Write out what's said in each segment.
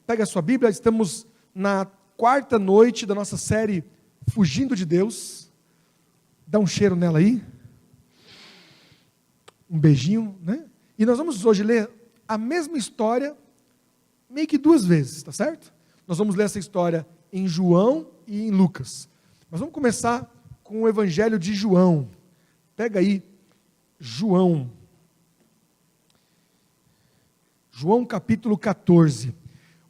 Pega a sua Bíblia, estamos na quarta noite da nossa série Fugindo de Deus. Dá um cheiro nela aí. Um beijinho, né? E nós vamos hoje ler a mesma história, meio que duas vezes, tá certo? Nós vamos ler essa história em João e em Lucas. Mas vamos começar com o Evangelho de João. Pega aí, João. João capítulo 14.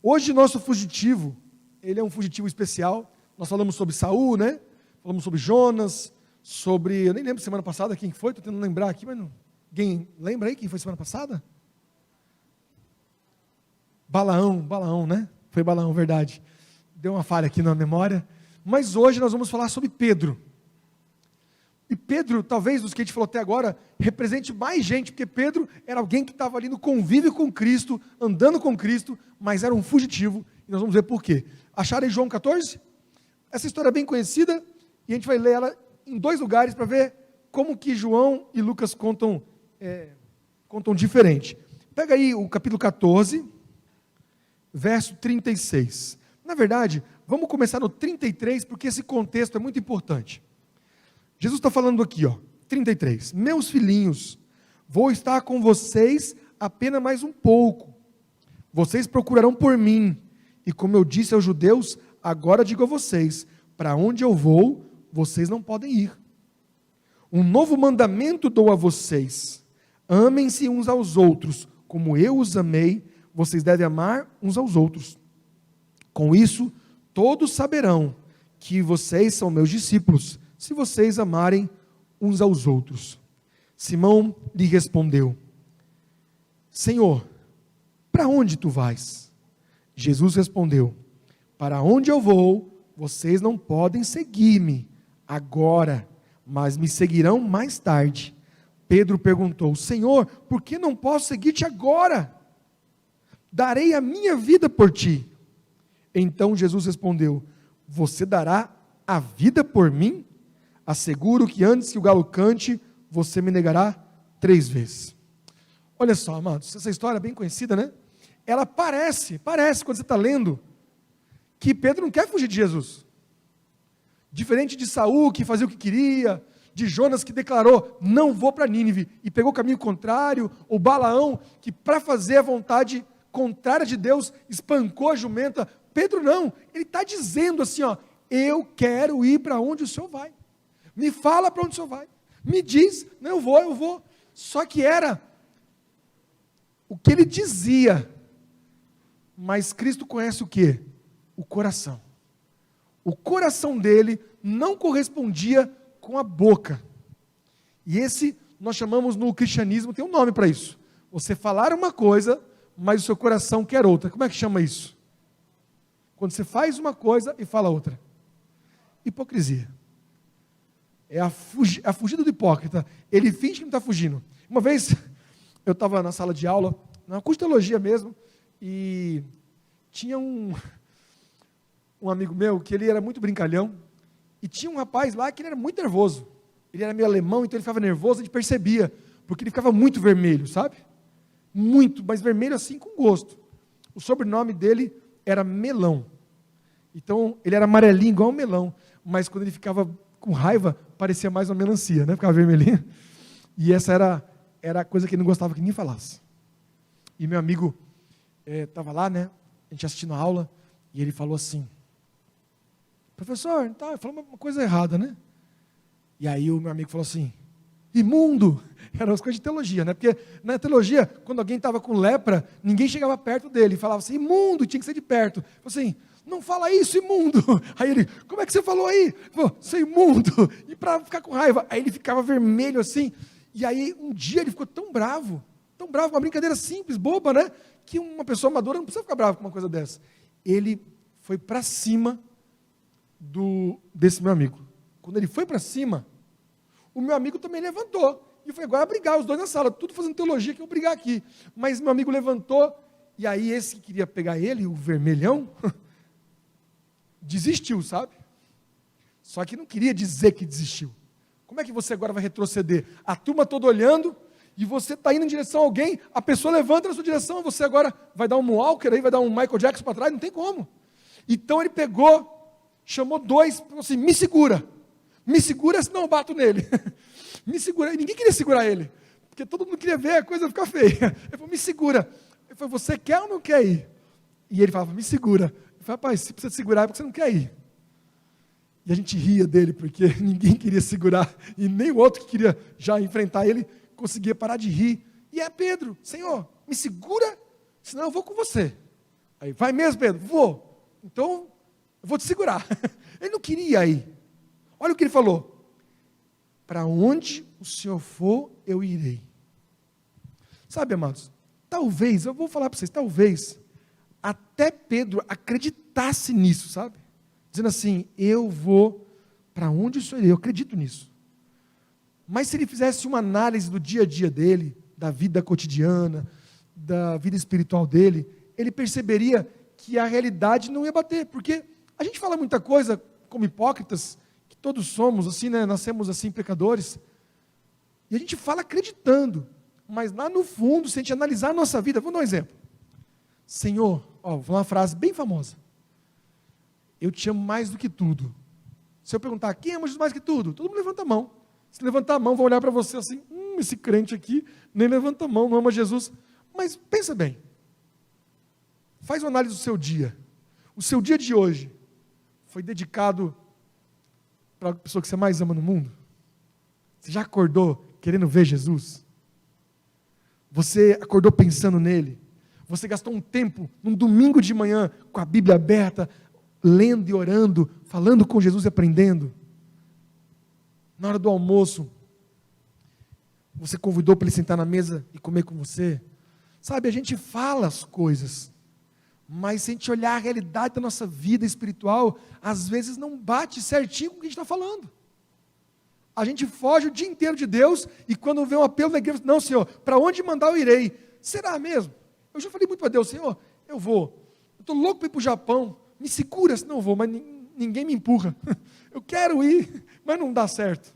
Hoje nosso fugitivo, ele é um fugitivo especial. Nós falamos sobre Saul, né? Falamos sobre Jonas, eu nem lembro semana passada quem foi, estou tentando lembrar aqui, mas não. Alguém lembra aí quem foi semana passada? Balaão, né? Foi Balaão, verdade. Deu uma falha aqui na memória. Mas hoje nós vamos falar sobre Pedro. E Pedro, talvez dos que a gente falou até agora, represente mais gente, porque Pedro era alguém que estava ali no convívio com Cristo, andando com Cristo, mas era um fugitivo, e nós vamos ver por quê. Acharam em João 14? Essa história é bem conhecida, e a gente vai ler ela em dois lugares para ver como que João e Lucas contam diferente. Pega aí o capítulo 14, verso 36. Na verdade, vamos começar no 33, porque esse contexto é muito importante. Jesus está falando aqui, 33. Meus filhinhos, vou estar com vocês apenas mais um pouco. Vocês procurarão por mim. E como eu disse aos judeus, agora digo a vocês, para onde eu vou, vocês não podem ir. Um novo mandamento dou a vocês. Amem-se uns aos outros, como eu os amei, vocês devem amar uns aos outros. Com isso, todos saberão que vocês são meus discípulos, se vocês amarem uns aos outros. Simão lhe respondeu: Senhor, para onde tu vais? Jesus respondeu: para onde eu vou, vocês não podem seguir-me agora, mas me seguirão mais tarde. Pedro perguntou: Senhor, por que não posso seguir-te agora? Darei a minha vida por ti. Então Jesus respondeu: você dará a vida por mim? Asseguro que antes que o galo cante, você me negará 3 vezes. Olha só, amados, essa história é bem conhecida, né? Ela parece, quando você está lendo, que Pedro não quer fugir de Jesus. Diferente de Saul, que fazia o que queria, de Jonas, que declarou, não vou para Nínive, e pegou o caminho contrário, ou Balaão, que para fazer a vontade contrária de Deus, espancou a jumenta. Pedro não, ele está dizendo assim, eu quero ir para onde o Senhor vai. Me fala para onde o Senhor vai. Me diz, não, eu vou. Só que era o que ele dizia. Mas Cristo conhece o quê? O coração. O coração dele não correspondia com a boca. E esse nós chamamos no cristianismo, tem um nome para isso. Você falar uma coisa, mas o seu coração quer outra. Como é que chama isso? Quando você faz uma coisa e fala outra. Hipocrisia. É a fugida do hipócrita. Ele finge que não está fugindo. Uma vez, eu estava na sala de aula, na curso de teologia mesmo, e tinha um amigo meu, que ele era muito brincalhão, e tinha um rapaz lá que ele era muito nervoso. Ele era meio alemão, então ele ficava nervoso, a gente percebia, porque ele ficava muito vermelho, sabe? Muito, mas vermelho assim com gosto. O sobrenome dele era Melão. Então, ele era amarelinho, igual um melão, mas quando ele ficava com raiva, parecia mais uma melancia, né? Ficava vermelhinha. E essa era a coisa que ele não gostava que ninguém falasse. E meu amigo estava lá, né? A gente assistindo a aula, e ele falou assim: professor, tá, falou uma coisa errada, né? E aí o meu amigo falou assim: imundo! Eram as coisas de teologia, né? Porque na teologia, quando alguém estava com lepra, ninguém chegava perto dele, falava assim, imundo, tinha que ser de perto. Falou assim, não fala isso, imundo. Aí ele, como é que você falou aí? Falou, você é imundo. E para ficar com raiva, aí ele ficava vermelho assim. E aí um dia ele ficou tão bravo, uma brincadeira simples, boba, né? Que uma pessoa madura não precisa ficar brava com uma coisa dessa. Ele foi para cima desse meu amigo. Quando ele foi para cima, o meu amigo também levantou. E foi agora brigar, os dois na sala, tudo fazendo teologia, que eu vou brigar aqui. Mas meu amigo levantou, e aí esse que queria pegar ele, o vermelhão, desistiu, sabe? Só que não queria dizer que desistiu. Como é que você agora vai retroceder? A turma toda olhando, e você está indo em direção a alguém, a pessoa levanta na sua direção, você agora vai dar um Walker aí, vai dar um Michael Jackson para trás, não tem como. Então ele pegou, chamou dois, falou assim, me segura, senão eu bato nele. Me segura, e ninguém queria segurar ele, porque todo mundo queria ver a coisa ficar feia. Ele falou, me segura. Ele falou, você quer ou não quer ir? E ele falava, me segura. Eu falei, rapaz, se precisa segurar é porque você não quer ir. E a gente ria dele, porque ninguém queria segurar, e nem o outro que queria já enfrentar ele, conseguia parar de rir. E é Pedro, Senhor, me segura, senão eu vou com você. Aí, vai mesmo, Pedro? Vou. Então, eu vou te segurar. Ele não queria ir. Olha o que ele falou. Para onde o Senhor for, eu irei. Sabe, amados, talvez, eu vou falar para vocês, talvez, até Pedro acreditasse nisso, sabe? Dizendo assim, eu vou para onde o Senhor irei, eu acredito nisso. Mas se ele fizesse uma análise do dia a dia dele, da vida cotidiana, da vida espiritual dele, ele perceberia que a realidade não ia bater, porque a gente fala muita coisa como hipócritas, que todos somos assim, né? Nascemos assim pecadores, e a gente fala acreditando, mas lá no fundo, se a gente analisar a nossa vida, vou dar um exemplo. Senhor, vou falar uma frase bem famosa, eu te amo mais do que tudo. Se eu perguntar, quem ama Jesus mais que tudo? Todo mundo levanta a mão. Se levantar a mão, vão olhar para você assim, esse crente aqui nem levanta a mão, não ama Jesus. Mas pensa bem, faz uma análise do seu dia. O seu dia de hoje foi dedicado para a pessoa que você mais ama no mundo? Você já acordou querendo ver Jesus? Você acordou pensando nele? Você gastou um tempo, num domingo de manhã, com a Bíblia aberta, lendo e orando, falando com Jesus e aprendendo? Na hora do almoço, você convidou para ele sentar na mesa e comer com você? Sabe, a gente fala as coisas, mas se a gente olhar a realidade da nossa vida espiritual, às vezes não bate certinho com o que a gente está falando. A gente foge o dia inteiro de Deus, e quando vê um apelo da igreja, não, Senhor, para onde mandar eu irei? Será mesmo? Eu já falei muito para Deus, Senhor, eu vou. Eu estou louco para ir para o Japão, me segura, senão eu vou, mas ninguém me empurra. Eu quero ir, mas não dá certo.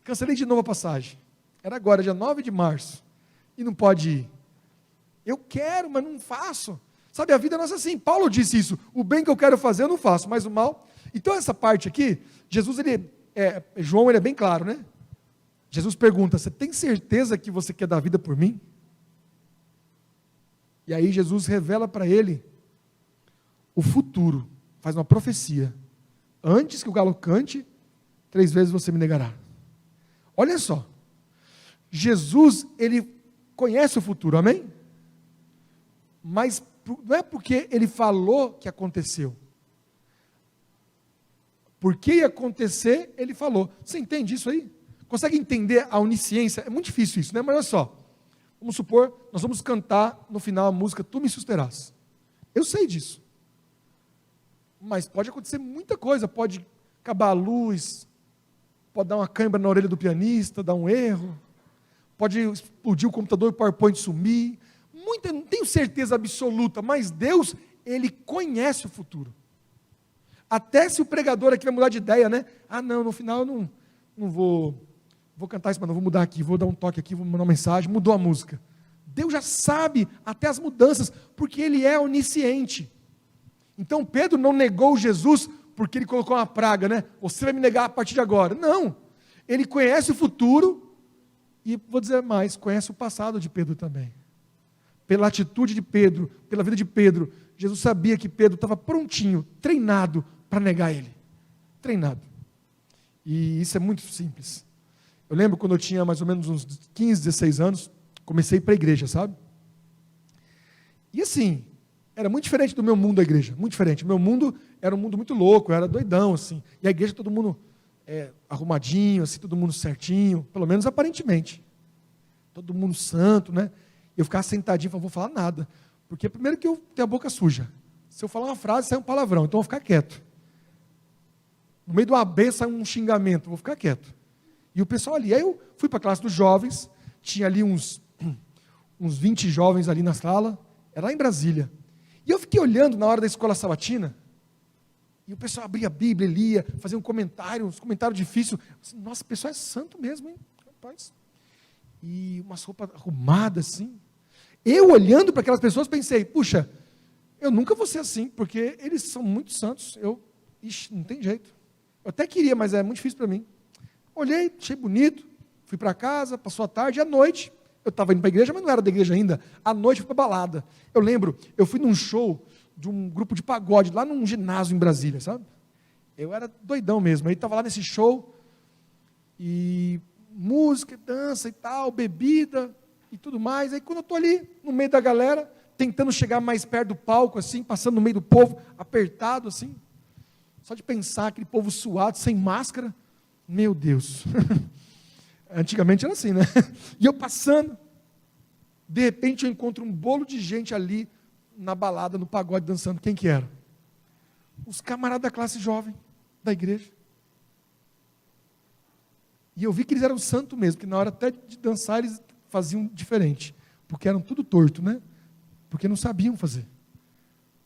Cancelei de novo a passagem. Era agora, dia 9 de março, e não pode ir. Eu quero, mas não faço. Sabe, a vida nossa é assim. Paulo disse isso, o bem que eu quero fazer eu não faço, mas o mal. Então essa parte aqui, Jesus, João ele é bem claro, né? Jesus pergunta, você tem certeza que você quer dar vida por mim? E aí Jesus revela para ele o futuro, faz uma profecia. Antes que o galo cante, 3 vezes você me negará. Olha só, Jesus, ele conhece o futuro, amém? Mas não é porque ele falou que aconteceu. Porque ia acontecer, ele falou. Você entende isso aí? Consegue entender a onisciência? É muito difícil isso, né? Mas olha só, vamos supor, nós vamos cantar no final a música Tu Me Susterás. Eu sei disso. Mas pode acontecer muita coisa, pode acabar a luz, pode dar uma cãibra na orelha do pianista, dar um erro, pode explodir o computador e o PowerPoint sumir. Não tenho certeza absoluta, mas Deus, ele conhece o futuro. Até se o pregador aqui vai mudar de ideia, né? Não, no final eu não vou cantar isso, mas não vou mudar aqui, vou dar um toque aqui, vou mandar uma mensagem, mudou a música. Deus já sabe até as mudanças, porque ele é onisciente. Então Pedro não negou Jesus porque ele colocou uma praga, né? Você vai me negar a partir de agora. Não, ele conhece o futuro e, vou dizer mais, conhece o passado de Pedro também. Pela atitude de Pedro, pela vida de Pedro, Jesus sabia que Pedro estava prontinho, treinado para negar ele. Treinado. E isso é muito simples. Eu lembro quando eu tinha mais ou menos uns 15, 16 anos, comecei a ir para a igreja, sabe? E assim, era muito diferente do meu mundo da igreja, muito diferente. O meu mundo era um mundo muito louco, eu era doidão, assim. E a igreja todo mundo arrumadinho, assim, todo mundo certinho, pelo menos aparentemente. Todo mundo santo, né? Eu ficava sentadinho e falava, vou falar nada. Porque primeiro que eu tenho a boca suja. Se eu falar uma frase, sai um palavrão, então eu vou ficar quieto. No meio do AB sai um xingamento, eu vou ficar quieto. E o pessoal ali, aí eu fui para a classe dos jovens, tinha ali uns 20 jovens ali na sala, era lá em Brasília. E eu fiquei olhando na hora da escola sabatina, e o pessoal abria a Bíblia, lia, fazia um comentário, uns comentários difíceis. Nossa, o pessoal é santo mesmo, hein? Rapaz. e umas roupas arrumadas assim. Eu olhando para aquelas pessoas pensei, puxa, eu nunca vou ser assim, porque eles são muito santos, ixi, não tem jeito. Eu até queria, mas é muito difícil para mim. Olhei, achei bonito, fui para casa, passou a tarde, e à noite, eu estava indo para a igreja, mas não era da igreja ainda, à noite fui para a balada. Eu lembro, eu fui num show de um grupo de pagode, lá num ginásio em Brasília, sabe? Eu era doidão mesmo, aí estava lá nesse show, e música, dança e tal, bebida e tudo mais. Aí quando eu estou ali, no meio da galera, tentando chegar mais perto do palco, assim, passando no meio do povo, apertado, assim, só de pensar, aquele povo suado, sem máscara, meu Deus, antigamente era assim, né? E eu passando, de repente eu encontro um bolo de gente ali, na balada, no pagode, dançando. Quem que era? Os camaradas da classe jovem, da igreja. E eu vi que eles eram santos mesmo, que na hora até de dançar eles faziam diferente, porque eram tudo torto, né? Porque não sabiam fazer.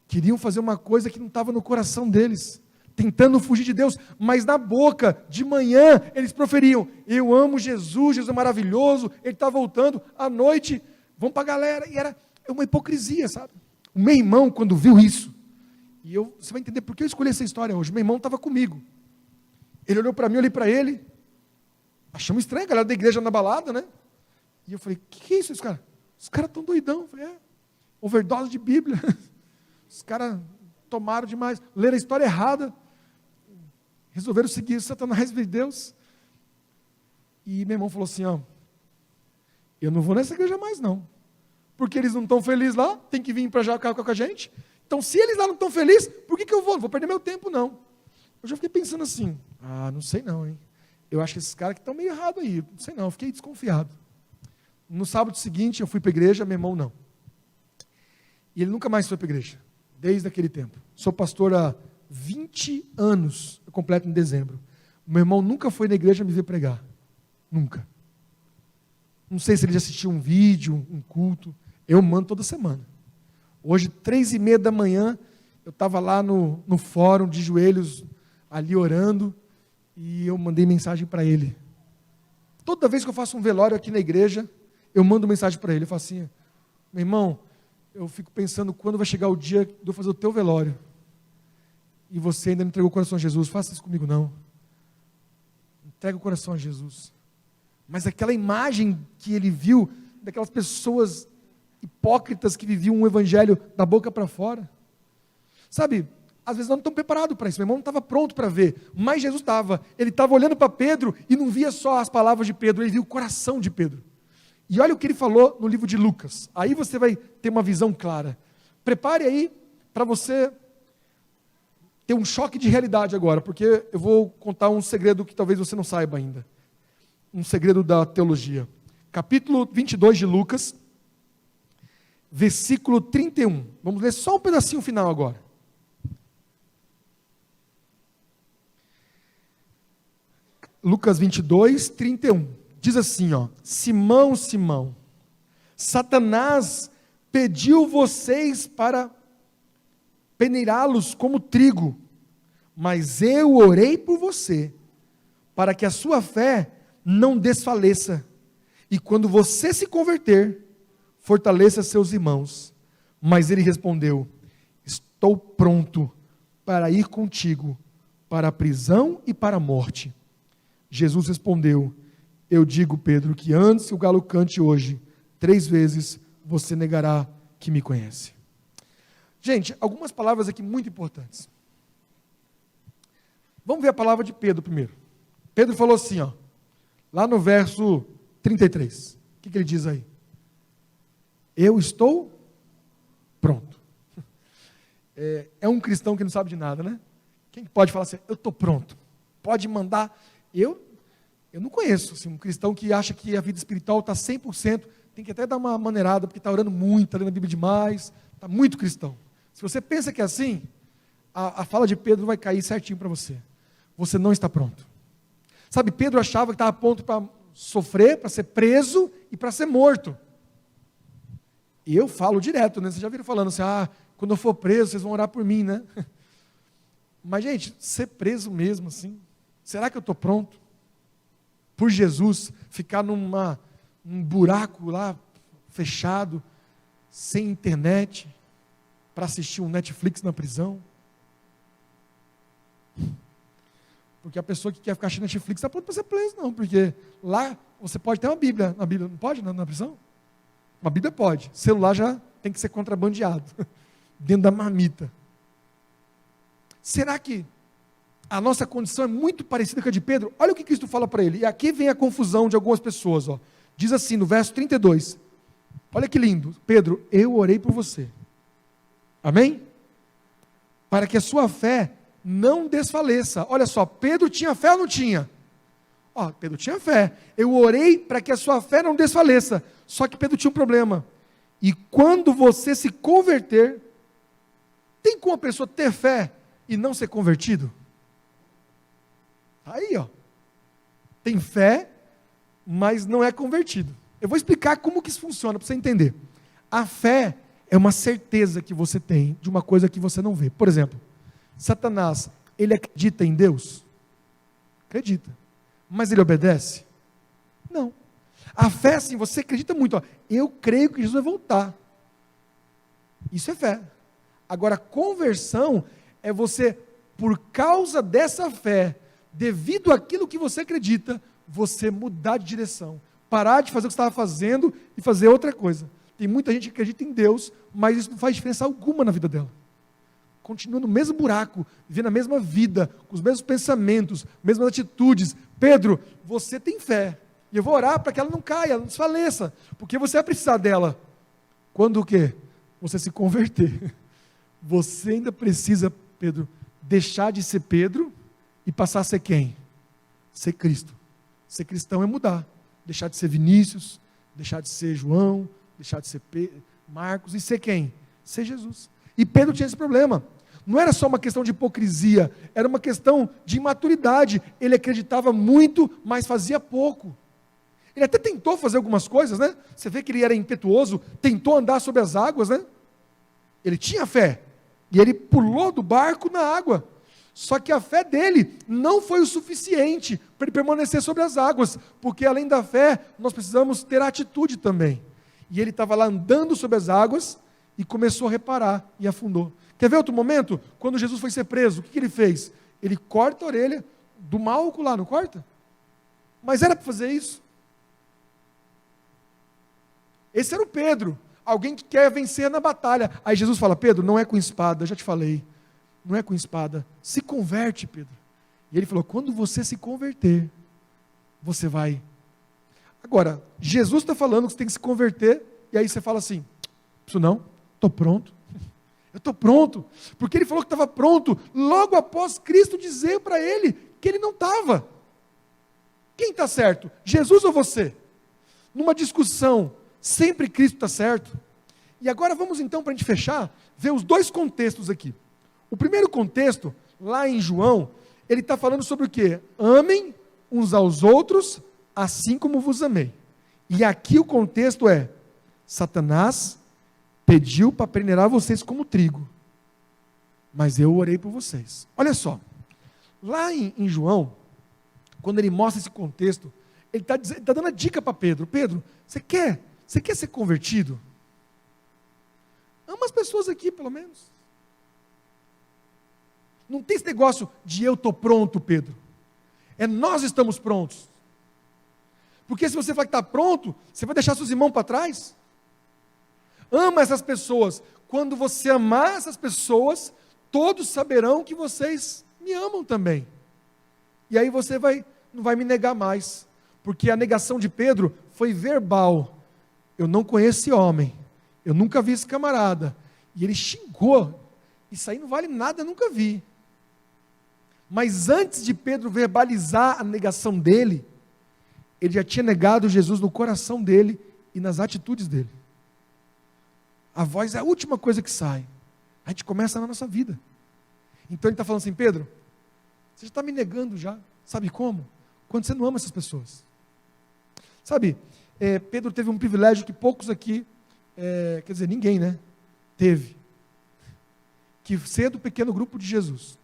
Queriam fazer uma coisa que não estava no coração deles, tentando fugir de Deus, mas na boca, de manhã, eles proferiam, eu amo Jesus, Jesus é maravilhoso, Ele está voltando, à noite, vão para a galera, e era uma hipocrisia, sabe? O meu irmão, quando viu isso, você vai entender por que eu escolhi essa história hoje, meu irmão estava comigo, ele olhou para mim, eu olhei para ele, achamos estranho, a galera da igreja na balada, né? E eu falei, que é isso, os caras? Os caras estão doidão. Eu falei, overdose de Bíblia. Os caras tomaram demais, leram a história errada, resolveram seguir Satanás de Deus. E meu irmão falou assim, eu não vou nessa igreja mais não, porque eles não estão felizes lá, tem que vir para já cá com a gente. Então se eles lá não estão felizes, por que eu vou? Não vou perder meu tempo não. Eu já fiquei pensando assim, não sei não, hein. Eu acho que esses caras que estão meio errados aí, não sei não, eu fiquei desconfiado. No sábado seguinte eu fui para a igreja, meu irmão não. E ele nunca mais foi para a igreja, desde aquele tempo. Sou pastor há 20 anos, eu completo em dezembro. Meu irmão nunca foi na igreja me ver pregar, nunca. Não sei se ele já assistiu um vídeo, um culto, eu mando toda semana. Hoje, 3:30 da manhã, eu estava lá no fórum, de joelhos, ali orando, e eu mandei mensagem para ele. Toda vez que eu faço um velório aqui na igreja, eu mando mensagem para ele, eu falo assim, meu irmão, eu fico pensando quando vai chegar o dia de eu fazer o teu velório, e você ainda não entregou o coração a Jesus, faça isso comigo não, entrega o coração a Jesus. Mas aquela imagem que ele viu, daquelas pessoas hipócritas que viviam um evangelho da boca para fora, sabe, às vezes nós não estamos preparados para isso, meu irmão não estava pronto para ver, mas Jesus estava, ele estava olhando para Pedro, e não via só as palavras de Pedro, ele viu o coração de Pedro, e olha o que ele falou no livro de Lucas, aí você vai ter uma visão clara, prepare aí, para você ter um choque de realidade agora, porque eu vou contar um segredo que talvez você não saiba ainda, um segredo da teologia, capítulo 22 de Lucas, versículo 31, vamos ler só um pedacinho final agora, Lucas 22, 31, diz assim, Simão, Simão, Satanás pediu vocês para peneirá-los como trigo, mas eu orei por você, para que a sua fé não desfaleça, e quando você se converter, fortaleça seus irmãos. Mas ele respondeu, estou pronto para ir contigo, para a prisão e para a morte. Jesus respondeu, eu digo, Pedro, que antes que o galo cante hoje, 3 vezes você negará que me conhece. Gente, algumas palavras aqui muito importantes. Vamos ver a palavra de Pedro primeiro. Pedro falou assim, lá no verso 33. O que ele diz aí? Eu estou pronto. É um cristão que não sabe de nada, né? Quem pode falar assim, eu estou pronto? Pode mandar. Eu não conheço assim, um cristão que acha que a vida espiritual está 100%, tem que até dar uma maneirada, porque está orando muito, está lendo a Bíblia demais, está muito cristão. Se você pensa que é assim, a fala de Pedro vai cair certinho para você. Você não está pronto. Sabe, Pedro achava que estava pronto para sofrer, para ser preso e para ser morto. E eu falo direto, né? Vocês já viram falando assim, quando eu for preso, vocês vão orar por mim, né? Mas, gente, ser preso mesmo assim, será que eu estou pronto? Por Jesus, ficar num um buraco lá, fechado, sem internet, para assistir um Netflix na prisão. Porque a pessoa que quer ficar assistindo Netflix está pronta para ser preso, não, porque lá você pode ter uma Bíblia. Na Bíblia não pode, na prisão? Uma Bíblia pode. Celular já tem que ser contrabandeado, dentro da marmita. Será que a nossa condição é muito parecida com a de Pedro? Olha o que Cristo fala para ele. E aqui vem a confusão de algumas pessoas. Ó. Diz assim, no verso 32. Olha que lindo. Pedro, eu orei por você. Amém? Para que a sua fé não desfaleça. Olha só, Pedro tinha fé ou não tinha? Ó, Pedro tinha fé. Eu orei para que a sua fé não desfaleça. Só que Pedro tinha um problema. E quando você se converter, tem como a pessoa ter fé e não ser convertido? Aí, ó. Tem fé, mas não é convertido. Eu vou explicar como que isso funciona para você entender. A fé é uma certeza que você tem de uma coisa que você não vê. Por exemplo, Satanás, ele acredita em Deus? Acredita. Mas ele obedece? Não. A fé, assim, você acredita muito. Ó, eu creio que Jesus vai voltar. Isso é fé. Agora, conversão é você, por causa dessa fé, devido àquilo que você acredita, você mudar de direção. Parar de fazer o que você estava fazendo e fazer outra coisa. Tem muita gente que acredita em Deus, mas isso não faz diferença alguma na vida dela. Continua no mesmo buraco, vivendo a mesma vida, com os mesmos pensamentos, mesmas atitudes. Pedro, você tem fé. E eu vou orar para que ela não caia, ela não desfaleça. Porque você vai precisar dela. Quando o quê? Você se converter. Você ainda precisa, Pedro, deixar de ser Pedro e passar a ser quem? Ser Cristo. Ser cristão é mudar. Deixar de ser Vinícius, deixar de ser João, deixar de ser Marcos e ser quem? Ser Jesus. E Pedro tinha esse problema. Não era só uma questão de hipocrisia, era uma questão de imaturidade. Ele acreditava muito, mas fazia pouco. Ele até tentou fazer algumas coisas, né? Você vê que ele era impetuoso, tentou andar sobre as águas, né? Ele tinha fé, e ele pulou do barco na água. Só que a fé dele não foi o suficiente para ele permanecer sobre as águas, porque além da fé, nós precisamos ter atitude também. E ele estava lá andando sobre as águas, e começou a reparar, e afundou. Quer ver outro momento? Quando Jesus foi ser preso, o que ele fez? Ele corta a orelha do Malco lá, não corta? Mas era para fazer isso. Esse era o Pedro, alguém que quer vencer na batalha. Aí Jesus fala, Pedro, não é com espada, eu já te falei, não é com espada, se converte, Pedro. E ele falou, quando você se converter, você vai. Agora, Jesus está falando que você tem que se converter, e aí você fala assim, isso não, estou pronto. Eu estou pronto, porque ele falou que estava pronto, logo após Cristo dizer para ele que ele não estava. Quem está certo? Jesus ou você? Numa discussão, sempre Cristo está certo. E agora vamos então, para a gente fechar, ver os dois contextos aqui. O primeiro contexto, lá em João, ele está falando sobre o quê? Amem uns aos outros, assim como vos amei. E aqui o contexto é, Satanás pediu para peneirar vocês como trigo, mas eu orei por vocês. Olha só, lá em João, quando ele mostra esse contexto, ele está dando a dica para Pedro, Pedro, você quer ser convertido? Ama as pessoas aqui, pelo menos. Não tem esse negócio de eu estou pronto, Pedro. É nós estamos prontos. Porque se você falar que está pronto, você vai deixar seus irmãos para trás. Ama essas pessoas. Quando você amar essas pessoas, todos saberão que vocês me amam também. E aí você não vai me negar mais. Porque a negação de Pedro foi verbal. Eu não conheço esse homem. Eu nunca vi esse camarada. E ele xingou. Isso aí não vale nada, eu nunca vi. Mas antes de Pedro verbalizar a negação dele, ele já tinha negado Jesus no coração dele e nas atitudes dele. A voz é a última coisa que sai. A gente começa na nossa vida. Então ele está falando assim, Pedro, você já está me negando já. Sabe como? Quando você não ama essas pessoas. Sabe, Pedro teve um privilégio que poucos aqui, quer dizer, ninguém, né? Teve. Que ser do pequeno grupo de Jesus.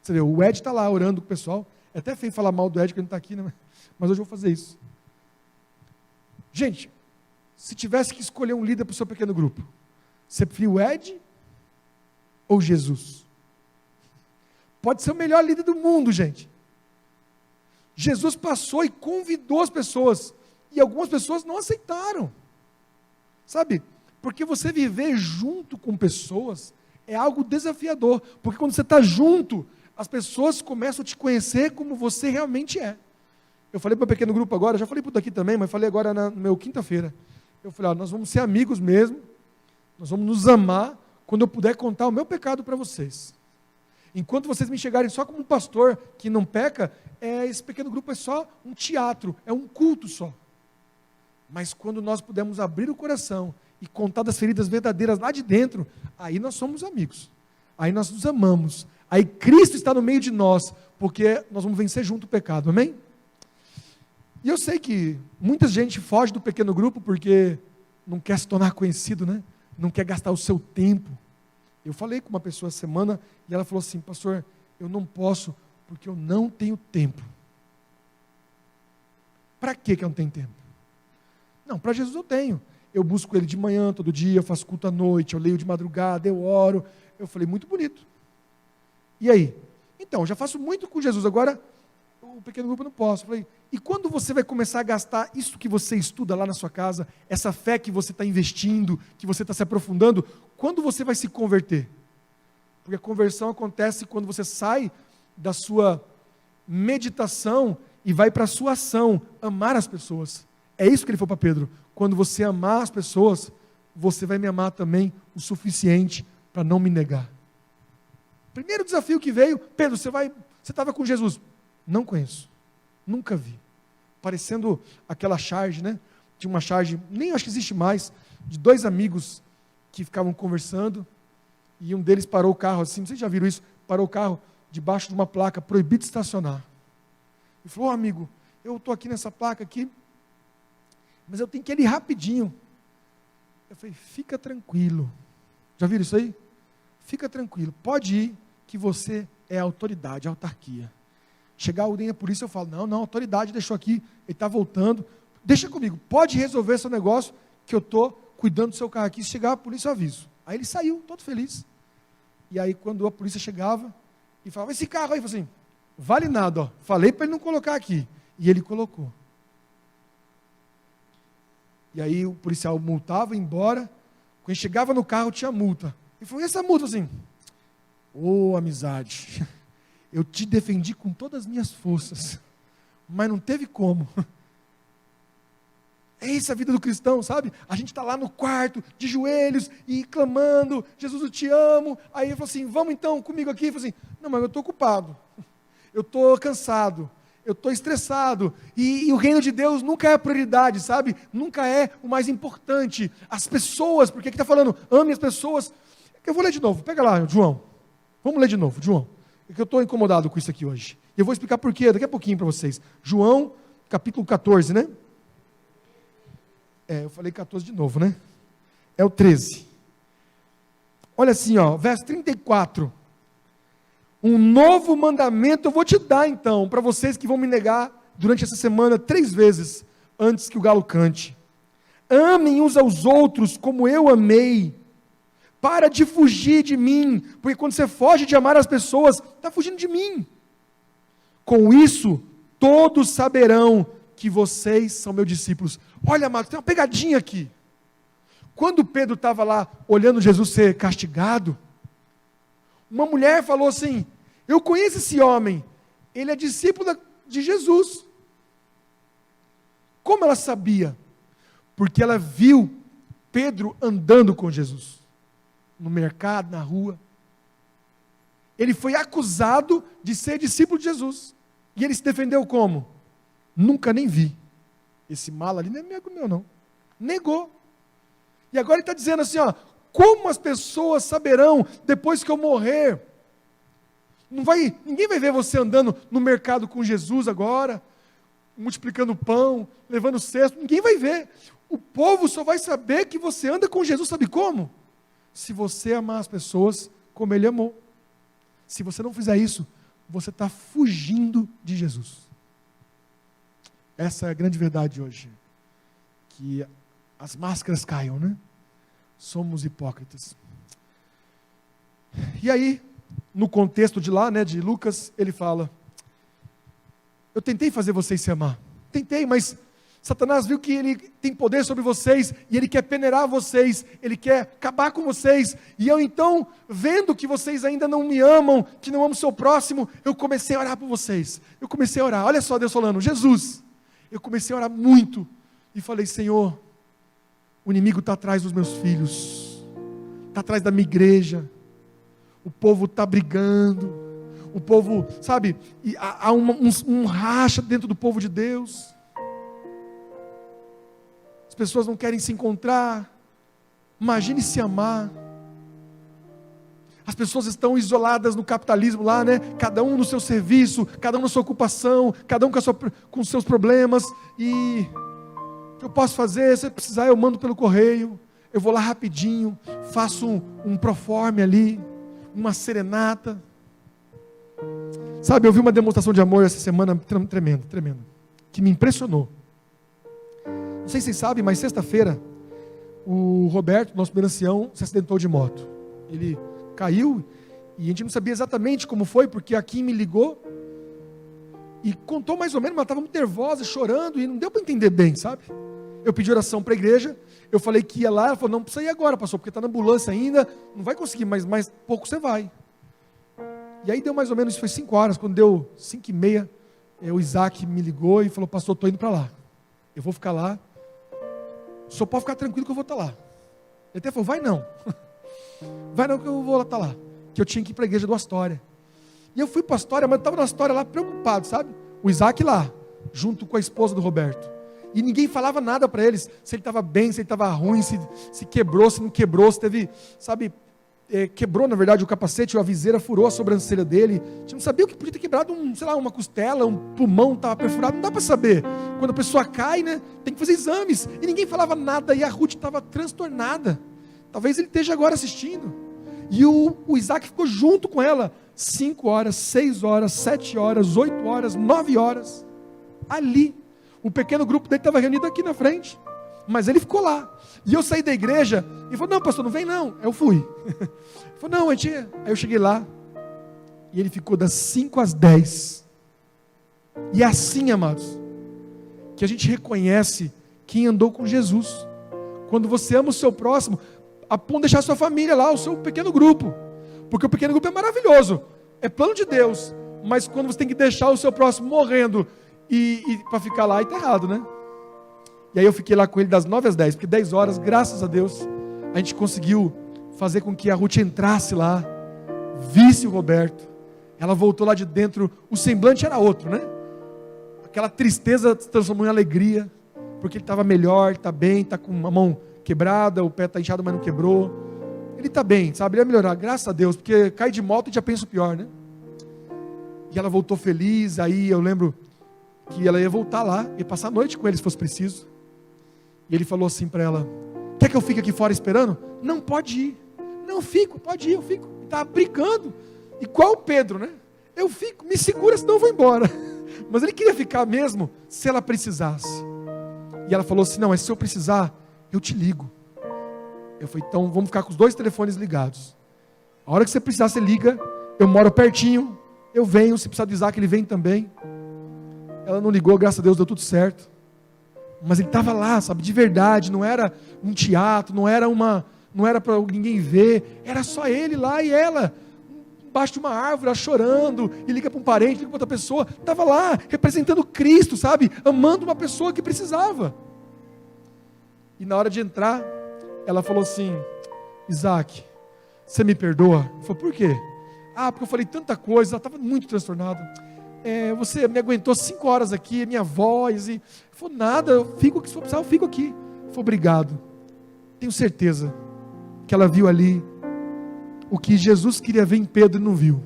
Você vê, o Ed está lá orando com o pessoal. É até feio falar mal do Ed, que ele não está aqui, né? Mas hoje eu vou fazer isso. Gente, se tivesse que escolher um líder para o seu pequeno grupo, você preferia o Ed ou Jesus? Pode ser o melhor líder do mundo, gente. Jesus passou e convidou as pessoas, e algumas pessoas não aceitaram. Sabe? Porque você viver junto com pessoas é algo desafiador, porque quando você está junto, as pessoas começam a te conhecer como você realmente é. Eu falei para o pequeno grupo agora, já falei para o daqui também, mas falei agora no meu quinta-feira. Eu falei, nós vamos ser amigos mesmo, nós vamos nos amar, quando eu puder contar o meu pecado para vocês. Enquanto vocês me enxergarem só como um pastor que não peca, esse pequeno grupo é só um teatro, é um culto só. Mas quando nós pudermos abrir o coração e contar das feridas verdadeiras lá de dentro, aí nós somos amigos, aí nós nos amamos, aí Cristo está no meio de nós, porque nós vamos vencer junto o pecado, amém? E eu sei que muita gente foge do pequeno grupo porque não quer se tornar conhecido, né? Não quer gastar o seu tempo. Eu falei com uma pessoa essa semana e ela falou assim, pastor, eu não posso porque eu não tenho tempo. Para que eu não tenho tempo? Não, para Jesus eu tenho. Eu busco Ele de manhã, todo dia, eu faço culto à noite, eu leio de madrugada, eu oro. Eu falei, muito bonito. E aí? Então, já faço muito com Jesus, agora o pequeno grupo eu não posso. Eu falei, e quando você vai começar a gastar isso que você estuda lá na sua casa, essa fé que você está investindo, que você está se aprofundando, quando você vai se converter? Porque a conversão acontece quando você sai da sua meditação e vai para a sua ação, amar as pessoas. É isso que ele falou para Pedro. Quando você amar as pessoas, você vai me amar também o suficiente para não me negar. Primeiro desafio que veio, Pedro, você estava com Jesus? Não conheço, nunca vi. Parecendo aquela charge, né? Tinha uma charge, nem acho que existe mais, de dois amigos que ficavam conversando, e um deles parou o carro assim, vocês já viram isso? Parou o carro debaixo de uma placa, proibido estacionar. E falou, amigo, eu estou aqui nessa placa aqui, mas eu tenho que ir ali rapidinho. Eu falei, fica tranquilo. Já viram isso aí? Fica tranquilo, pode ir, que você é a autoridade, a autarquia. Chegar alguém da polícia, eu falo, não, a autoridade deixou aqui, ele está voltando, deixa comigo, pode resolver seu negócio, que eu estou cuidando do seu carro aqui, se chegar a polícia eu aviso. Aí ele saiu, todo feliz. E aí quando a polícia chegava, e falava, esse carro aí, eu falei assim, vale nada, ó. Falei para ele não colocar aqui, e ele colocou. E aí o policial multava, ia embora, quando chegava no carro tinha multa. Ele falou, e essa multa assim? Amizade, eu te defendi com todas as minhas forças, mas não teve como. É isso a vida do cristão, sabe? A gente está lá no quarto, de joelhos, e clamando, Jesus, eu te amo. Aí ele falou assim, vamos então comigo aqui. Eu falei assim, não, mas eu estou ocupado, eu estou cansado, eu estou estressado, e o reino de Deus nunca é a prioridade, sabe? Nunca é o mais importante. As pessoas, porque aqui está falando, ame as pessoas. Eu vou ler de novo, pega lá, João. Vamos ler de novo, João. É que eu estou incomodado com isso aqui hoje. E eu vou explicar por quê daqui a pouquinho para vocês. João, capítulo 14, né? Eu falei 14 de novo, né? É o 13. Olha assim, ó, verso 34. Um novo mandamento eu vou te dar então, para vocês que vão me negar durante essa semana 3 vezes, antes que o galo cante. Amem uns aos outros como eu amei. Para de fugir de mim, porque quando você foge de amar as pessoas, está fugindo de mim. Com isso, todos saberão que vocês são meus discípulos. Olha, amado, tem uma pegadinha aqui. Quando Pedro estava lá, olhando Jesus ser castigado, uma mulher falou assim, eu conheço esse homem, ele é discípulo de Jesus. Como ela sabia? Porque ela viu Pedro andando com Jesus. No mercado, na rua. Ele foi acusado de ser discípulo de Jesus. E ele se defendeu como? Nunca nem vi. Esse mala ali não é amigo meu, não. Negou. E agora ele está dizendo assim, ó, como as pessoas saberão depois que eu morrer? Ninguém vai ver você andando no mercado com Jesus agora, multiplicando pão, levando cesto, ninguém vai ver. O povo só vai saber que você anda com Jesus, sabe como? Se você amar as pessoas como Ele amou. Se você não fizer isso, você está fugindo de Jesus. Essa é a grande verdade hoje. que as máscaras caiam, né? Somos hipócritas. E aí, no contexto de lá, né, de Lucas, ele fala: eu tentei fazer vocês se amar. Tentei, mas Satanás viu que ele tem poder sobre vocês, e ele quer peneirar vocês, ele quer acabar com vocês, e eu então, vendo que vocês ainda não me amam, que não amam o seu próximo, eu comecei a orar por vocês. Eu comecei a orar, olha só Deus falando, Jesus, eu comecei a orar muito, e falei: Senhor, o inimigo está atrás dos meus filhos, está atrás da minha igreja, o povo está brigando, o povo, sabe, há um racha dentro do povo de Deus, as pessoas não querem se encontrar, imagine se amar, as pessoas estão isoladas no capitalismo lá, né, cada um no seu serviço, cada um na sua ocupação, cada um com os seus problemas, e o que eu posso fazer? Se precisar eu mando pelo correio, eu vou lá rapidinho, faço um proforme ali, uma serenata. Sabe, eu vi uma demonstração de amor essa semana tremenda, que me impressionou. Não sei se vocês sabem, mas sexta-feira o Roberto, nosso primeiro ancião, se acidentou de moto. Ele caiu e a gente não sabia exatamente como foi, porque a Kim me ligou e contou mais ou menos, mas ela estava muito nervosa, chorando, e não deu para entender bem, sabe? Eu pedi oração para a igreja, eu falei que ia lá, ela falou: não precisa ir agora, pastor, porque está na ambulância ainda, não vai conseguir, mas mais pouco você vai. E aí deu mais ou menos, isso foi 5 horas, quando deu 5h30, o Isaac me ligou e falou: pastor, estou indo para lá, eu vou ficar lá, o senhor pode ficar tranquilo que eu vou estar lá. Ele até falou: vai não que eu vou estar lá, que eu tinha que ir para a igreja do Astória. E eu fui para a Astória, mas eu estava na Astória lá preocupado, sabe? O Isaac lá, junto com a esposa do Roberto. E ninguém falava nada para eles, se ele estava bem, se ele estava ruim, se quebrou, se não quebrou, se teve, sabe, quebrou na verdade o capacete, a viseira furou a sobrancelha dele, a gente não sabia o que podia ter quebrado, uma costela, um pulmão estava perfurado, não dá para saber. Quando a pessoa cai, né, tem que fazer exames, e ninguém falava nada, e a Ruth estava transtornada. Talvez ele esteja agora assistindo. E o Isaac ficou junto com ela, 5 horas, 6 horas, 7 horas, 8 horas, 9 horas, ali. O pequeno grupo dele estava reunido aqui na frente, mas ele ficou lá. E eu saí da igreja e falei: não, pastor, não vem não. Eu fui. Ele falou: não, aí eu cheguei lá, e ele ficou das 5 às 10. E é assim, amados, que a gente reconhece quem andou com Jesus. Quando você ama o seu próximo, a ponto de deixar a sua família lá, o seu pequeno grupo, porque o pequeno grupo é maravilhoso, é plano de Deus, mas quando você tem que deixar o seu próximo morrendo, e para ficar lá, aí está errado, né? E aí eu fiquei lá com ele das 9 às 10, porque 10 horas, graças a Deus, a gente conseguiu fazer com que a Ruth entrasse lá, visse o Roberto, ela voltou lá de dentro, o semblante era outro, né? Aquela tristeza se transformou em alegria, porque ele estava melhor, está bem, está com a mão quebrada, o pé está inchado, mas não quebrou, ele está bem, sabe, ele vai melhorar, graças a Deus, porque cai de moto e já pensa o pior, né? E ela voltou feliz, aí eu lembro que ela ia voltar lá, ia passar a noite com ele se fosse preciso, e ele falou assim para ela: quer que eu fique aqui fora esperando? Não, pode ir. Não, fico, pode ir, eu fico. Ele estava brincando, igual o Pedro, né? Eu fico, me segura, senão eu vou embora. Mas ele queria ficar mesmo, se ela precisasse. E ela falou assim: não, mas se eu precisar, eu te ligo. Eu falei: então vamos ficar com os 2 telefones ligados. A hora que você precisar, você liga, eu moro pertinho, eu venho, se precisar do Isaac, ele vem também. Ela não ligou, graças a Deus, deu tudo certo. Mas ele estava lá, sabe, de verdade, não era um teatro, não era para ninguém ver, era só ele lá e ela, embaixo de uma árvore, chorando, e liga para um parente, liga para outra pessoa, estava lá, representando Cristo, sabe, amando uma pessoa que precisava. E na hora de entrar, ela falou assim: Isaac, você me perdoa? Eu falei: por quê? Porque eu falei tanta coisa, ela estava muito transtornada. Você me aguentou 5 horas aqui, minha voz, e falou: nada, eu fico aqui, se for precisar, eu fico aqui. Eu falei: obrigado. Tenho certeza que ela viu ali o que Jesus queria ver em Pedro e não viu.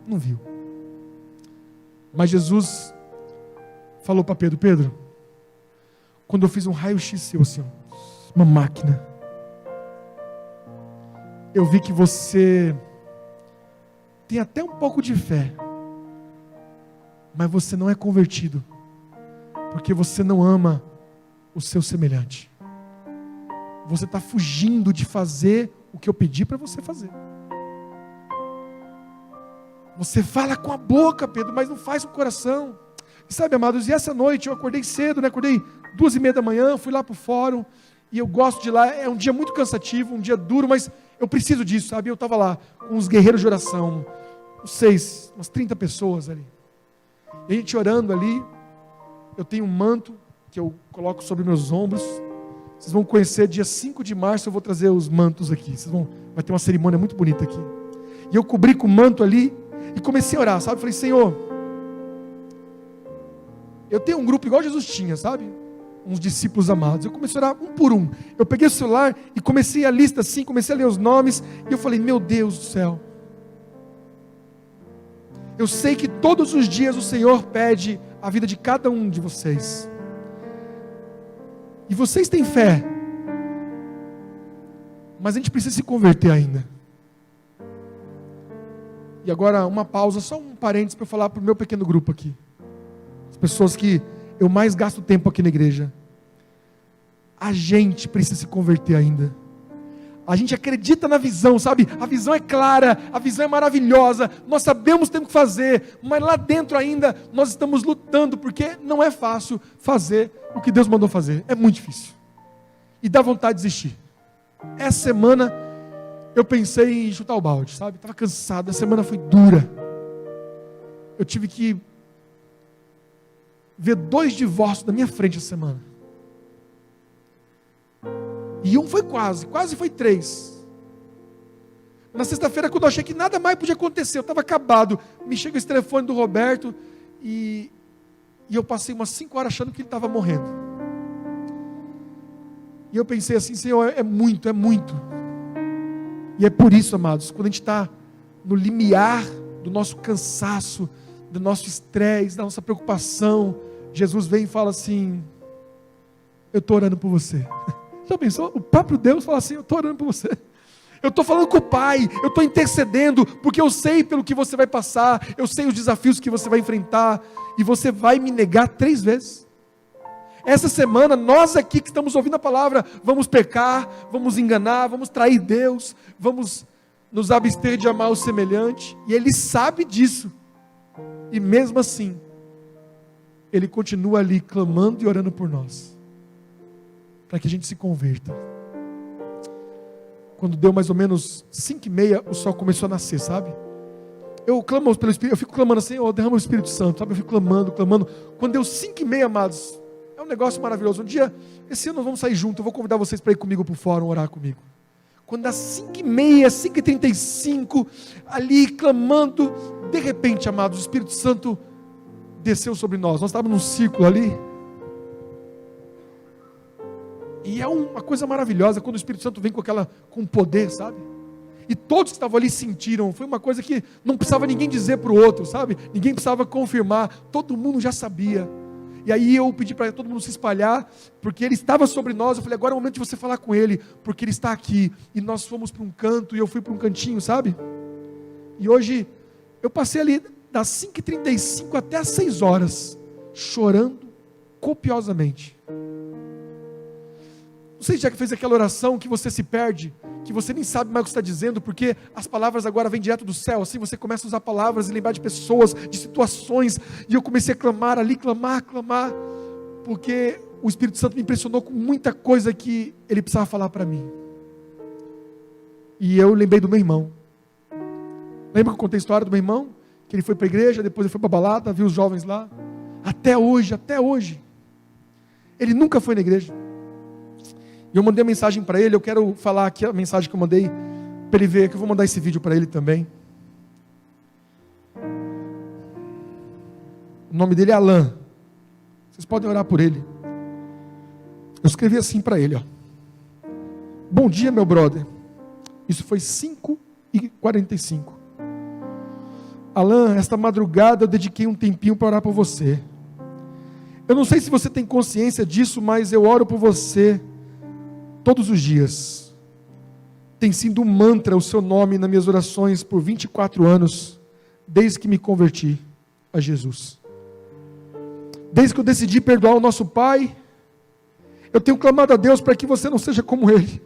Não viu. Mas Jesus falou para Pedro: Pedro, quando eu fiz um raio-x seu, assim, uma máquina, eu vi que você tem até um pouco de fé, mas você não é convertido, porque você não ama o seu semelhante. Você está fugindo de fazer o que eu pedi para você fazer. Você fala com a boca, Pedro, mas não faz com o coração. E sabe, amados, e essa noite eu acordei cedo, né? Acordei 2:30 da manhã, fui lá para o fórum, e eu gosto de ir lá. É um dia muito cansativo, um dia duro, mas eu preciso disso, sabe? Eu estava lá com os guerreiros de oração, umas 30 pessoas ali. E a gente orando ali. Eu tenho um manto que eu coloco sobre meus ombros. Vocês vão conhecer, dia 5 de março eu vou trazer os mantos aqui. Vai ter uma cerimônia muito bonita aqui. E eu cobri com o manto ali e comecei a orar, sabe? Falei, Senhor, eu tenho um grupo igual Jesus tinha, sabe? Uns discípulos amados. Eu comecei a orar um por um. Eu peguei o celular e comecei a lista assim, comecei a ler os nomes. E eu falei, meu Deus do céu. Eu sei que todos os dias o Senhor pede a vida de cada um de vocês. E vocês têm fé. Mas a gente precisa se converter ainda. E agora uma pausa, só um parênteses para eu falar para o meu pequeno grupo aqui. As pessoas que eu mais gasto tempo aqui na igreja. A gente precisa se converter ainda. A gente acredita na visão, sabe? A visão é clara, a visão é maravilhosa. Nós sabemos o que temos que fazer, mas lá dentro ainda nós estamos lutando, porque não é fácil fazer o que Deus mandou fazer. É muito difícil. E dá vontade de desistir. Essa semana eu pensei em chutar o balde, sabe? Estava cansado, a semana foi dura. Eu tive que ver 2 divórcios na minha frente essa semana. E um foi quase foi 3. Na sexta-feira, quando eu achei que nada mais podia acontecer, eu estava acabado, me chega esse telefone do Roberto, e eu passei umas 5 horas achando que ele estava morrendo. E eu pensei assim, Senhor, é muito. E é por isso, amados, quando a gente está no limiar do nosso cansaço, do nosso estresse, da nossa preocupação, Jesus vem e fala assim, eu estou orando por você. Já pensou? O próprio Deus fala assim, eu estou orando por você. Eu estou falando com o Pai, eu estou intercedendo, porque eu sei pelo que você vai passar, eu sei os desafios que você vai enfrentar, e você vai me negar 3 vezes. Essa semana, nós aqui que estamos ouvindo a palavra, vamos pecar, vamos enganar, vamos trair Deus, vamos nos abster de amar o semelhante, e Ele sabe disso, e mesmo assim, Ele continua ali clamando e orando por nós, para que a gente se converta. Quando deu mais ou menos 5:30, o sol começou a nascer, sabe? Eu clamo pelo Espírito, eu fico clamando assim, derrama o Espírito Santo, sabe? Eu fico clamando. Quando deu 5:30, amados, é um negócio maravilhoso. Um dia, esse ano nós vamos sair juntos, eu vou convidar vocês para ir comigo para o fórum, orar comigo. Quando dá 5:30, 5:35, ali clamando, de repente, amados, o Espírito Santo desceu sobre nós. Nós estávamos num círculo ali. E é uma coisa maravilhosa quando o Espírito Santo vem com poder, sabe? E todos que estavam ali sentiram. Foi uma coisa que não precisava ninguém dizer para o outro, sabe? Ninguém precisava confirmar. Todo mundo já sabia. E aí eu pedi para todo mundo se espalhar, porque Ele estava sobre nós. Eu falei, agora é o momento de você falar com Ele, porque Ele está aqui. E nós fomos para um canto e eu fui para um cantinho, sabe? E hoje eu passei ali das 5:35 até as 6 horas, chorando copiosamente. Você já fez aquela oração que você se perde, que você nem sabe mais o que está dizendo, porque as palavras agora vêm direto do céu, assim você começa a usar palavras e lembrar de pessoas, de situações, e eu comecei a clamar ali, clamar, porque o Espírito Santo me impressionou com muita coisa que Ele precisava falar para mim. E eu lembrei do meu irmão. Lembra que eu contei a história do meu irmão? Que ele foi para a igreja, depois ele foi para a balada, viu os jovens lá. Até hoje. Ele nunca foi na igreja. E eu mandei uma mensagem para ele, eu quero falar aqui a mensagem que eu mandei, para ele ver, que eu vou mandar esse vídeo para ele também. O nome dele é Alan. Vocês podem orar por ele. Eu escrevi assim para ele, ó. Bom dia, meu brother. Isso foi 5:45. Alan, esta madrugada eu dediquei um tempinho para orar por você. Eu não sei se você tem consciência disso, mas eu oro por você todos os dias. Tem sido um mantra o seu nome nas minhas orações por 24 anos, desde que me converti a Jesus. Desde que eu decidi perdoar o nosso pai, Eu tenho clamado a Deus para que você não seja como ele.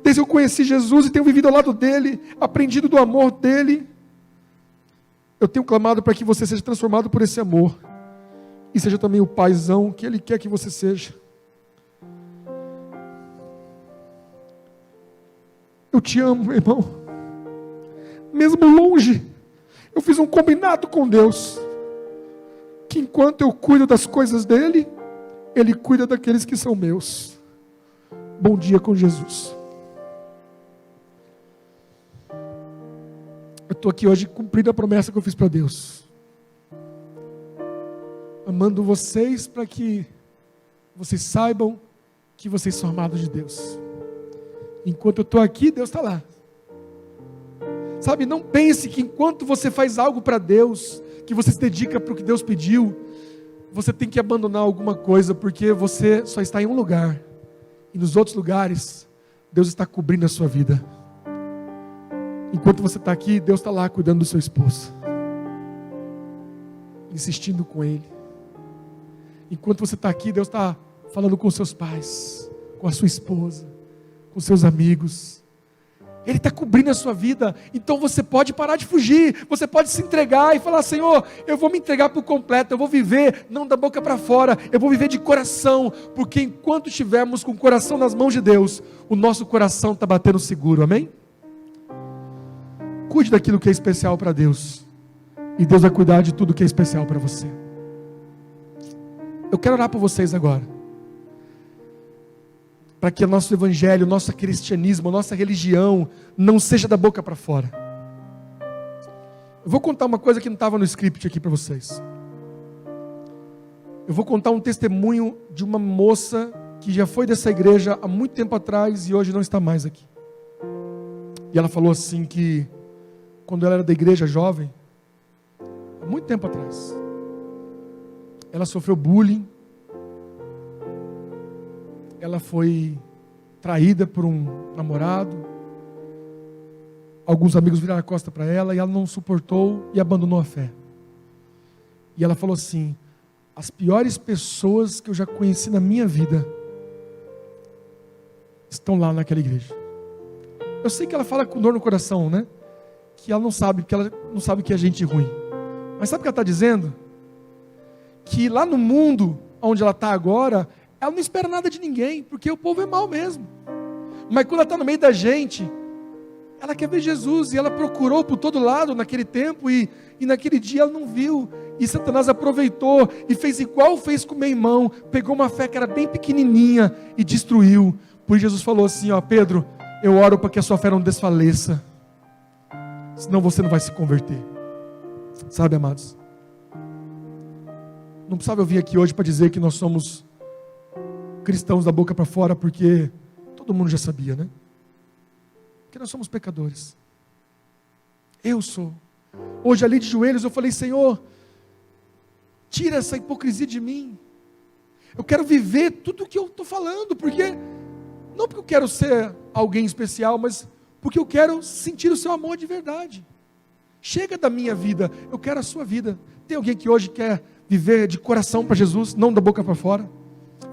Desde que eu conheci Jesus e tenho vivido ao lado dele, aprendido do amor dele, eu tenho clamado para que você seja transformado por esse amor e seja também o paizão que ele quer que você seja. Eu te amo, meu irmão. Mesmo longe, eu fiz um combinado com Deus, que enquanto eu cuido das coisas dele, ele cuida daqueles que são meus. Bom dia com Jesus. Eu estou aqui hoje cumprindo a promessa que eu fiz para Deus, amando vocês para que vocês saibam que vocês são amados de Deus. Enquanto eu estou aqui, Deus está lá. Sabe, não pense que enquanto você faz algo para Deus, que você se dedica para o que Deus pediu, você tem que abandonar alguma coisa, porque você só está em um lugar, e nos outros lugares, Deus está cobrindo a sua vida. Enquanto você está aqui, Deus está lá cuidando do seu esposo, insistindo com ele. Enquanto você está aqui, Deus está falando com seus pais, com a sua esposa, com seus amigos. Ele está cobrindo a sua vida. Então você pode parar de fugir, você pode se entregar e falar: Senhor, eu vou me entregar por completo, eu vou viver não da boca para fora, eu vou viver de coração, porque enquanto estivermos com o coração nas mãos de Deus, o nosso coração está batendo seguro, amém? Cuide daquilo que é especial para Deus, e Deus vai cuidar de tudo que é especial para você. Eu quero orar por vocês agora, para que o nosso evangelho, o nosso cristianismo, a nossa religião não seja da boca para fora. Eu vou contar uma coisa que não estava no script aqui para vocês. Eu vou contar um testemunho de uma moça que já foi dessa igreja há muito tempo atrás e hoje não está mais aqui. E ela falou assim que quando ela era da igreja jovem, há muito tempo atrás, ela sofreu bullying, ela foi traída por um namorado, alguns amigos viraram a costa para ela e ela não suportou e abandonou a fé. E ela falou assim: as piores pessoas que eu já conheci na minha vida estão lá naquela igreja. Eu sei que ela fala com dor no coração, né? Que ela não sabe, porque ela não sabe que é gente ruim. Mas sabe o que ela está dizendo? Que lá no mundo onde ela está agora, ela não espera nada de ninguém, porque o povo é mau mesmo. Mas quando ela está no meio da gente, ela quer ver Jesus, e ela procurou por todo lado naquele tempo, e naquele dia ela não viu, e Satanás aproveitou, e fez igual fez com meu irmão, pegou uma fé que era bem pequenininha, e destruiu. Por isso Jesus falou assim: ó, Pedro, eu oro para que a sua fé não desfaleça, senão você não vai se converter. Sabe, amados, não precisava eu vir aqui hoje para dizer que nós somos cristãos da boca para fora, porque todo mundo já sabia, né? Que nós somos pecadores. Eu sou. Hoje ali de joelhos eu falei: Senhor, tira essa hipocrisia de mim. Eu quero viver tudo o que eu estou falando, porque não porque eu quero ser alguém especial, mas porque eu quero sentir o seu amor de verdade. Chega da minha vida, eu quero a sua vida. Tem alguém que hoje quer viver de coração para Jesus, não da boca para fora?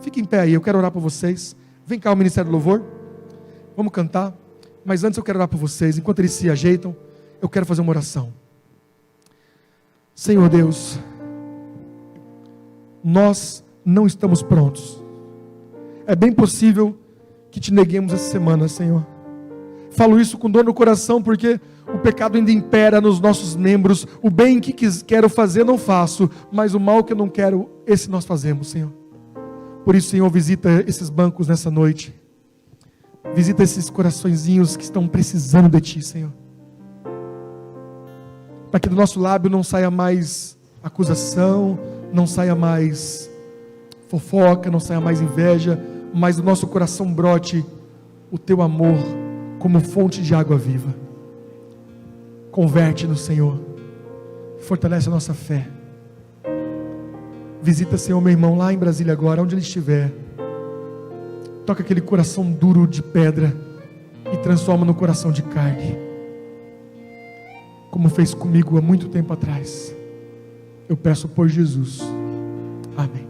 Fique em pé aí, eu quero orar por vocês. Vem cá o Ministério do Louvor, vamos cantar. Mas antes eu quero orar por vocês. Enquanto eles se ajeitam, eu quero fazer uma oração. Senhor Deus, nós não estamos prontos. É bem possível que te neguemos essa semana, Senhor. Falo isso com dor no coração, porque o pecado ainda impera nos nossos membros. O bem que quero fazer não faço, mas o mal que eu não quero, esse nós fazemos, Senhor. Por isso, Senhor, visita esses bancos nessa noite. Visita esses coraçõezinhos que estão precisando de Ti, Senhor. Para que do nosso lábio não saia mais acusação, não saia mais fofoca, não saia mais inveja, mas do nosso coração brote o Teu amor como fonte de água viva. Converte-nos, Senhor. Fortalece a nossa fé. Visita, Senhor, meu irmão lá em Brasília agora, onde ele estiver. Toca aquele coração duro de pedra e transforma no coração de carne, como fez comigo há muito tempo atrás. Eu peço por Jesus. Amém.